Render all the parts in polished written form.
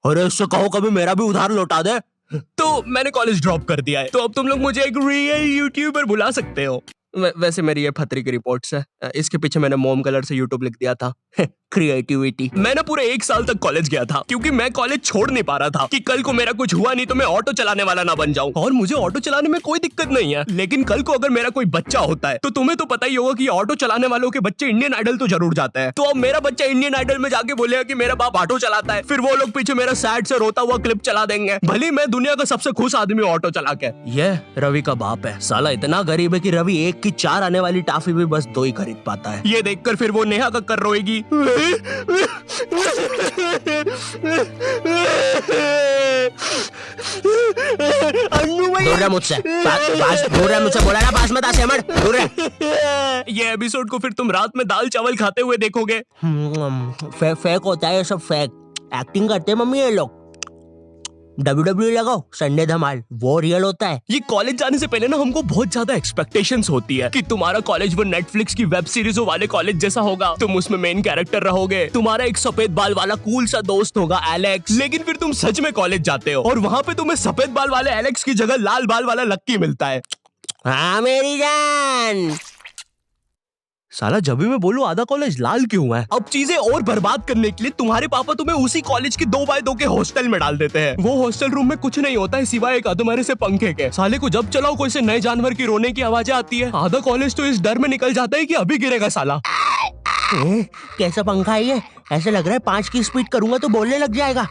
अरे इससे कहो कभी मेरा भी उधार लौटा दे। तो मैंने कॉलेज ड्रॉप कर दिया है, तो अब तुम लोग मुझे एक रियल यूट्यूबर बुला सकते हो। वैसे मेरी ये फतरी की रिपोर्ट्स है, इसके पीछे मैंने मोम कलर से यूट्यूब लिख दिया था। क्रिएटिविटी। मैं ना पूरे 1 साल तक कॉलेज गया था क्योंकि मैं कॉलेज छोड़ नहीं पा रहा था कि कल को मेरा कुछ हुआ नहीं तो मैं ऑटो चलाने वाला ना बन जाऊं। और मुझे ऑटो चलाने में कोई दिक्कत नहीं है, लेकिन कल को अगर मेरा कोई बच्चा होता है तो तुम्हें तो पता ही होगा कि ऑटो चलाने वालों के बच्चे इंडियन आइडल तो जरूर जाते हैं। तो अब मेरा बच्चा इंडियन आइडल में जाके बोलेगा कि मेरा बाप ऑटो चलाता है, फिर वो लोग पीछे मेरा सैड से रोता हुआ क्लिप चला देंगे, भले मैं दुनिया का सबसे खुश आदमी ऑटो चला के। ये रवि का बाप है, साला इतना गरीब है कि रवि 1 की 4 आने वाली टाफी भी बस 2 ही खरीद पाता है। ये देखकर फिर वो नेहा कक्कर रोएगी। दूर रह मुझसे, दूर रह मुझसे, बोला ना पास मत आ सेमर, दूर रह। ये एपिसोड को फिर तुम रात में दाल चावल खाते हुए देखोगे। फेक होता है ये सब, फेक एक्टिंग करते हैं मम्मी ये लोग। WWE लगाओ, संडे धमाल, वो रियल होता है। ये कॉलेज जाने से पहले ना हमको बहुत ज्यादा एक्सपेक्टेशंस होती है कि तुम्हारा कॉलेज वो नेटफ्लिक्स की वेब सीरीजों वाले कॉलेज जैसा होगा, तुम उसमें मेन कैरेक्टर रहोगे, तुम्हारा एक सफेद बाल वाला कूल सा दोस्त होगा एलेक्स। लेकिन फिर तुम सच में कॉलेज जाते हो और वहाँ पे तुम्हें सफेद बाल वाले एलेक्स की जगह लाल बाल वाला लक्की मिलता है। हाँ मेरी जान। साला जब भी मैं बोलूं आधा कॉलेज लाल क्यों है। अब चीजें और बर्बाद करने के लिए तुम्हारे पापा तुम्हें उसी कॉलेज के 2x2 के हॉस्टल में डाल देते हैं। वो हॉस्टल रूम में कुछ नहीं होता है सिवाय एक अधमरे से पंखे के। साले को जब चलाओ कोई से नए जानवर की रोने की आवाजें आती है। आधा कॉलेज तो इस डर में निकल जाता है कि अभी गिरेगा साला। कैसा पंखा है ये, ऐसे लग रहा है 5 की स्पीड करूंगा तो बोलने लग जाएगा।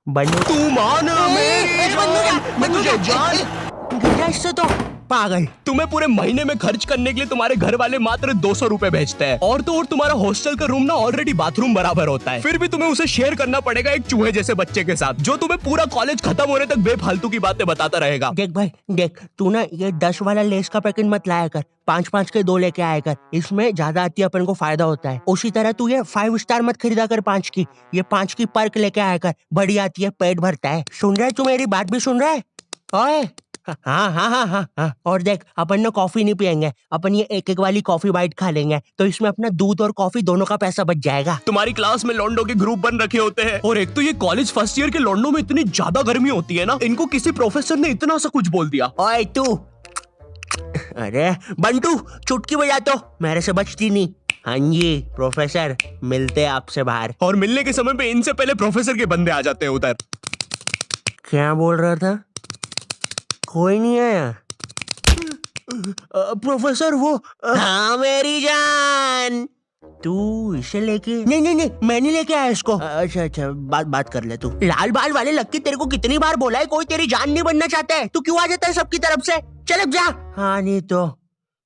बंदू तू मान मुझे जान इससे तो पागल। तुम्हें पूरे महीने में खर्च करने के लिए तुम्हारे घर वाले मात्र 200 रुपए भेजते हैं और तो और तुम्हारा हॉस्टल का रूम ना ऑलरेडी बाथरूम बराबर होता है, फिर भी तुम्हें उसे शेयर करना पड़ेगा एक चूहे जैसे बच्चे के साथ जो तुम्हें पूरा कॉलेज खत्म होने तक बेफालतू की बातें बताता रहेगा। देख भाई देख, तू ना ये 10 वाला लेस का पैकेट मत लाया कर, 5-5 के 2 लेके आया कर, इसमें ज्यादा आती है अपन को फायदा होता है। उसी तरह तू ये 5 स्टार मत खरीदा कर 5 की, ये 5 की पर्क लेके आया कर, बड़ी आती है, पेट भरता है। सुन रहा है तू, मेरी बात भी सुन रहा है? ओए हाँ। और देख अपन ना कॉफी नहीं पियेंगे, अपन ये 1-1 वाली कॉफी बाइट खा लेंगे, तो इसमें अपना दूध और कॉफी दोनों का पैसा बच जाएगा। तुम्हारी क्लास में लॉन्डो के ग्रुप बन रखे होते हैं और एक तो ये कॉलेज फर्स्ट ईयर के लॉन्डो में इतनी ज्यादा गर्मी होती है ना, इनको किसी प्रोफेसर ने इतना सा कुछ बोल दिया। ओए तू, अरे बंटू चुटकी बजा तो, मेरे से बचती नहीं। हाँ जी प्रोफेसर, मिलते हैं आपसे बाहर। और मिलने के समय पे इनसे पहले प्रोफेसर के बंदे आ जाते हैं उधर। क्या बोल रहा था? कोई नहीं आया। प्रोफेसर वो हाँ मेरी जान, तू इसे लेके नहीं मैं नहीं लेके आया इसको। अच्छा बात कर ले तू। लाल बाल वाले लक्की, तेरे को कितनी बार बोला है कोई तेरी जान नहीं बनना चाहता है, तू क्यों आ जाता है सबकी तरफ से? चल अब जा। हाँ नहीं तो।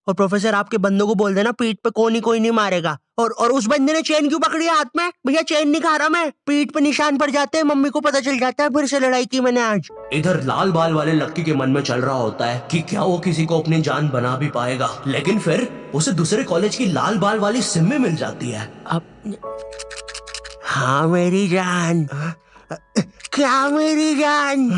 और प्रोफेसर आपके बंदों को बोल देना पीठ पे कोई नहीं मारेगा। और उस बंदे ने चेन क्यों पकड़ी है हाथ में? भैया चेन नहीं खा रहा मैं, पीठ पे निशान पड़ जाते हैं, मम्मी को पता चल जाता है फिर से लड़ाई की मैंने आज। इधर लाल बाल वाले लक्की के मन में चल रहा होता है कि क्या वो किसी को अपनी जान बना भी पाएगा, लेकिन फिर उसे दूसरे कॉलेज की लाल बाल वाली सिम मिल जाती है। अब हाँ मेरी जान, क्या मेरी जान,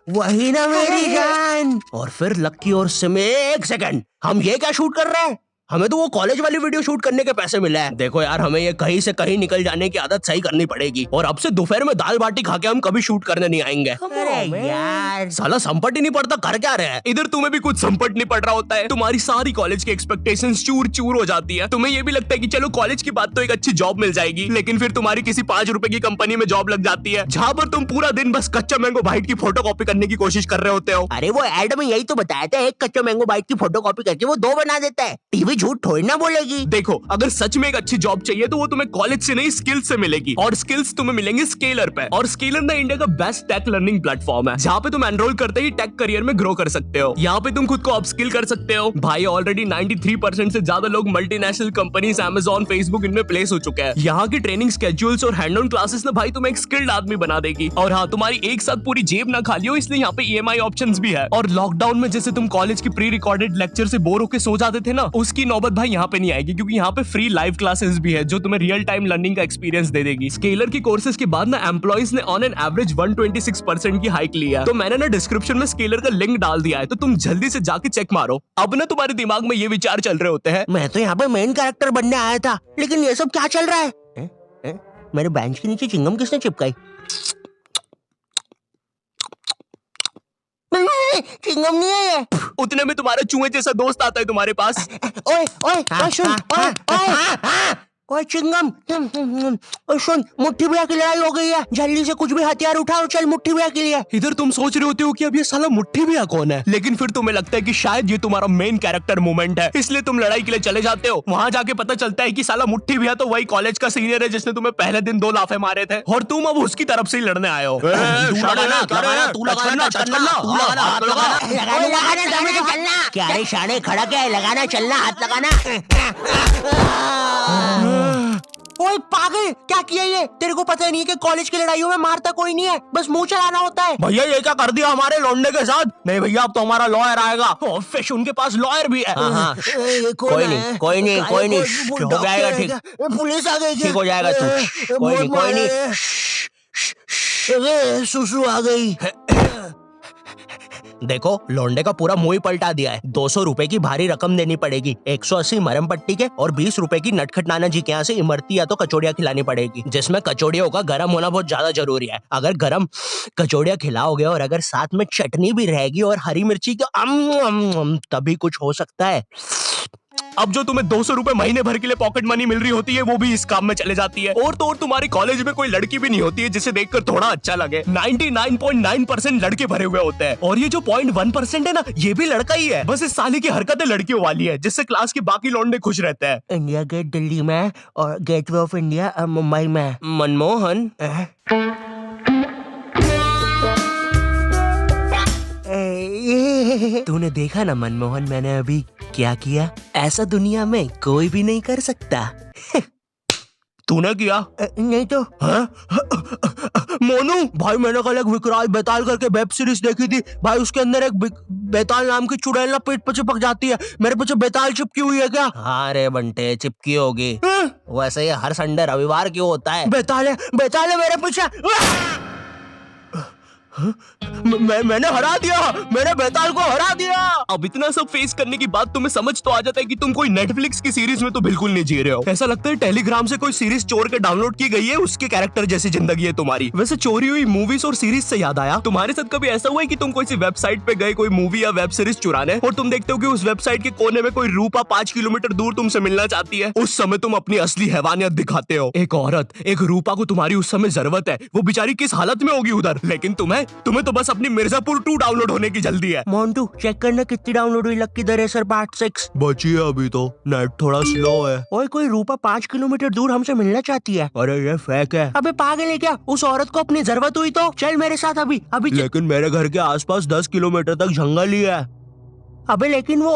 वही ना मेरी जान। और फिर लक्की और सिम, 1 सेकंड, हम ये क्या शूट कर रहे हैं? हमें तो वो कॉलेज वाली वीडियो शूट करने के पैसे मिले हैं। देखो यार, हमें ये कहीं से कहीं निकल जाने की आदत सही करनी पड़ेगी और अब से दोपहर में दाल बाटी खा के हम कभी शूट करने नहीं आएंगे। अरे यार साला संपट ही नहीं पड़ता, कर क्या रहे हैं? इधर तुम्हें भी कुछ संपट नहीं पड़ रहा होता है, तुम्हारी सारी कॉलेज की एक्सपेक्टेशंस चूर चूर हो जाती है। तुम्हें ये भी लगता है कि चलो कॉलेज की बात तो एक अच्छी जॉब मिल जाएगी, लेकिन फिर तुम्हारी किसी 5 रुपए की कंपनी में जॉब लग जाती है जहाँ पर तुम पूरा दिन बस कच्चा मैंगो बाइट की फोटो कॉपी करने की कोशिश कर रहे होते हो। अरे वो एड में यही तो बताया था, एक कच्चा मैंगो बाइट की फोटो कॉपी करके वो 2 बना देता है। टीवी झूठ थोड़ी ना बोलेगी। देखो, अगर सच में एक अच्छी जॉब चाहिए तो वो तुम्हें कॉलेज से नहीं स्किल्स से मिलेगी, और स्किल्स तुम्हें मिलेंगे स्केलर पे। और स्केलर ना इंडिया का बेस्ट टेक लर्निंग प्लेटफॉर्म है जहाँ पे तुम एनरोल करते ही टेक करियर में ग्रो कर सकते हो। यहाँ पे तुम खुद को अपस्किल कर सकते हो। भाई ऑलरेडी 93% से ज्यादा लोग मल्टीनेशनल कंपनीज, Amazon, Facebook इनमें प्लेस हो चुके हैं। यहाँ की ट्रेनिंग स्केड्यूल्स और हैंड ऑन क्लासेस ना भाई तुम्हें एक स्किल्ड आदमी बना देगी। और हाँ, तुम्हारी एक साथ पूरी जेब ना खाली हो, इसलिए यहाँ पे EMI ऑप्शंस भी है। और लॉकडाउन में जैसे तुम कॉलेज की प्री रिकॉर्डेड लेक्चर से बोर होकर सो जाते थे ना, उसकी की नौबत भाई यहाँ पे नहीं आएगी, क्योंकि यहाँ पे फ्री लाइव क्लासेस भी है जो तुम्हें रियल टाइम लर्निंग का एक्सपीरियंस दे देगी। स्केलर की कोर्सेज के बाद ना एम्प्लॉइज ने ऑन एन एवरेज 126% की हाइक लिया। तो मैंने ना डिस्क्रिप्शन में स्केलर का लिंक डाल दिया है, तो तुम जल्दी से जाके चेक मारो। अब ना तुम्हारे दिमाग में ये विचार चल रहे होते हैं, मैं तो यहाँ पे मेन कैरेक्टर बनने आया था, लेकिन ये सब क्या चल रहा है? मेरे बेंच के नीचे चिंगम किसने चिपकाई? चिंगम नहीं है ये। उतने में तुम्हारा चूहे जैसा दोस्त आता है तुम्हारे पास। ओए ओए ओए सुन, ओए चिंगम, ओए सुन, मुट्ठी भैया की लड़ाई हो गई है, जल्दी से कुछ भी हथियार उठा और चल मुट्ठी भैया के लिए। इधर तुम सोच रहे होते हो कि अब ये साला मुट्ठी भैया कौन है, लेकिन फिर तुम्हें लगता है कि शायद ये तुम्हारा मेन कैरेक्टर मोमेंट है, इसलिए तुम लड़ाई के लिए चले जाते हो। वहां जाके पता चलता है कि साला मुट्ठी भैया तो वही कॉलेज का सीनियर है जिसने तुम्हें पहले दिन 2 लाफे मारे थे, और तुम अब उसकी तरफ से ही लड़ने आए हो। क्या रे शाने, खड़ा क्या है? लगाना, चलना, हाथ लगाना। ओए पागल, क्या किया ये? तेरे को पता नहीं है कि कॉलेज की लड़ाइयों में मारता कोई नहीं है, बस मुंह चलाना होता है। भैया ये क्या कर दिया हमारे लौंडे के साथ? नहीं भैया, अब तो हमारा लॉयर आएगा। फिश उनके पास लॉयर भी है। कोई नहीं, कोई नहीं, कोई नहीं, हो जाएगा ठीक। पुलिस आ गई, ठीक हो जाएगा तू। कोई नहीं। सुसु आ गई। देखो, लौंडे का पूरा मुंह ही पलटा दिया है। 200 रुपए की भारी रकम देनी पड़ेगी, 180 मरम पट्टी के और 20 रुपए की नटखट नाना जी के यहाँ से इमरती या तो कचौड़ियाँ खिलानी पड़ेगी, जिसमें कचौड़ियों का गर्म होना बहुत ज्यादा जरूरी है। अगर गर्म कचौड़ियाँ खिलाओगे और अगर साथ में चटनी भी रहेगी और हरी मिर्ची का तभी कुछ हो सकता है। अब जो तुम्हें 200 रुपए महीने भर के लिए पॉकेट मनी मिल रही होती है, वो भी इस काम में चले जाती है। और तो और तुम्हारे कॉलेज में कोई लड़की भी नहीं होती है जिसे देखकर थोड़ा अच्छा लगे। 99.9% लड़के भरे हुए होते हैं, और ये जो 0.1% है ना, ये भी लड़का ही है। बस इस साले की हरकतें लड़कियों वाली है, जिससे क्लास के बाकी लौंडे खुश रहते हैं। इंडिया गेट दिल्ली में और गेटवे ऑफ इंडिया मुंबई में। मनमोहन, तूने देखा ना मनमोहन, मैंने अभी क्या किया? ऐसा दुनिया में कोई भी नहीं कर सकता। तूने किया? नहीं तो। मोनू भाई, मैंने कल एक विकराल बेताल करके वेब सीरीज देखी थी भाई, उसके अंदर एक बेताल नाम की चुड़ैल ना पेट पे चिपक जाती है। मेरे पीछे बेताल चिपकी हुई है क्या? हाँ रे बंटे, चिपकी होगी। वैसे ये हर संडे रविवार क्यों होता है? बेताल है मेरे पीछे। मैंने हरा दिया, मैंने बेताल को हरा दिया। अब इतना सब फेस करने की बाद तुम्हें समझ तो आ जाता है कि तुम कोई नेटफ्लिक्स की सीरीज में तो बिल्कुल नहीं जी रहे हो। ऐसा लगता है टेलीग्राम से कोई सीरीज चोर के डाउनलोड की गई है, उसके कैरेक्टर जैसी जिंदगी है तुम्हारी। वैसे चोरी हुई मूवीज और सीरीज से याद आया, तुम्हारे साथ कभी ऐसा हुआ है कि तुम कोई सी वेबसाइट पे गए कोई मूवी या वेब सीरीज चुराने, और तुम देखते हो कि उस वेबसाइट के कोने में कोई रूपा 5 किलोमीटर दूर तुमसे मिलना चाहती है? उस समय तुम अपनी असली हैवानियत दिखाते हो। एक औरत, एक रूपा को तुम्हारी उस समय जरूरत है, वो बेचारी किस हालत में होगी उधर, लेकिन तुम्हें तो बस अपनी मिर्जापुर 2 डाउनलोड होने की जल्दी है। मोन्टू, चेक करना कितनी डाउनलोड हुई लक्की द रेसर पार्ट 6। बची है अभी तो, नेट थोड़ा स्लो है। ओए, कोई रूपा 5 किलोमीटर दूर हमसे मिलना चाहती है। अरे ये फेक है। अबे पागल है क्या? उस औरत को अपनी जरूरत हुई तो चल मेरे साथ अभी। लेकिन मेरे घर के आसपास 10 किलोमीटर तक जंगल ही है। अबे लेकिन वो